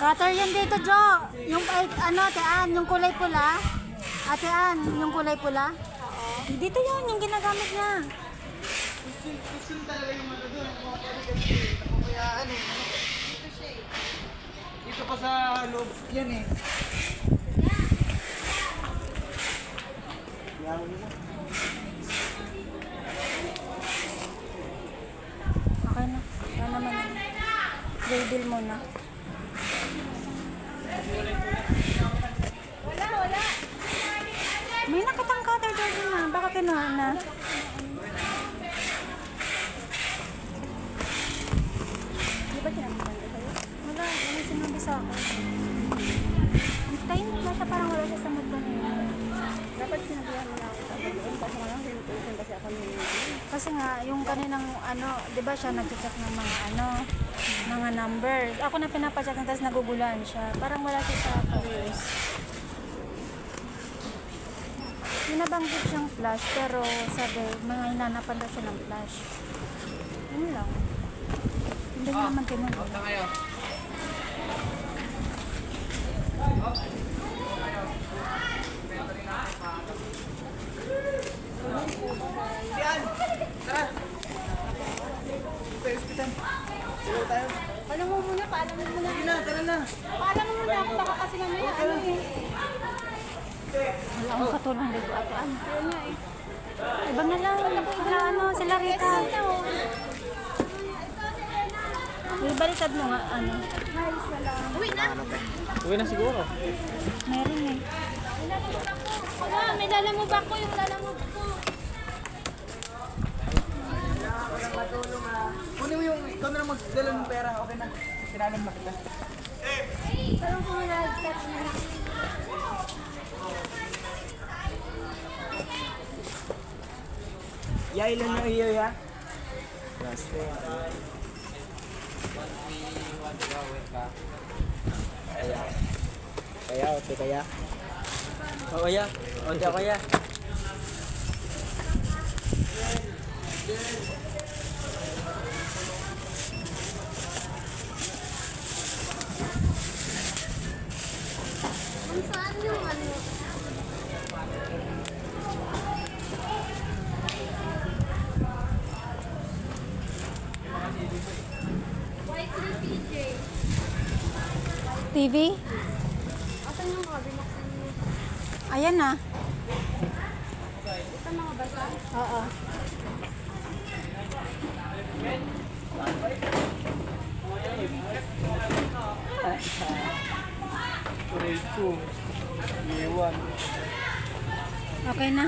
Cutter yan dito, Jo. Yung, ano, Tean, yung kulay pula. Ate Ann, yung kulay pula. Oo. Dito yun, yung ginagamit niya. Gusto talaga yung ano doon. Napapayaan eh. Dito siya eh. Dito pa sa loob. Yan eh. Yan mo. Okay na. Yan naman yun. Reveal mo na. Wala. May nakitang cutter doon na. Baka kinuha na. Di ba sinabihan ko sa'yo? Wala. Wala sinabi sa akin. Antayin mo na siya. Parang wala siya sa mood na yun. Dapat sinabihan mo na ako sa doon. Kasi nga lang, sinutusin kasi ako ni Kasi nga, yung kaninang ano, di ba siya nag-check ng mga ano, mga numbers. Ako na pinapacheck na tapos nagugulan siya. Parang wala siya sa pag-use. Nabanggit siyang flash, pero sabi, mga hinanapan daw siya ng flash. Yun lang. Hindi naman kinuha. Yan! Tara! Tayo, hospital. Sige tayo. Alam mo muna, paalam mo muna. Sige na, tara na. Paalam mo muna ako, baka kasi mamaya ano eh. Wala akong katulong dito, Ate Ann. Ayun nga eh. Iba na lang. Sila ano, sila Rita. Ibaliktad mo nga, ano. Uwi na! Uwi na siguro. Meron eh. Wala, may lalamove ako yung lalamove ko. Kunin mo yung, ikaw na lang magdala ng pera. Okay na. Sinalam na kita. Parang kung nag-touch na. Ya, ilan yung iyo ya? Kaya, ote kaya? O kaya? Ote kaya? Kung saan yung ano? White na PJ. TV? Asan yung mga binaksan mo? Ayan na. Ito mga basa? Oo. Grade 2. Year 1. Okay na.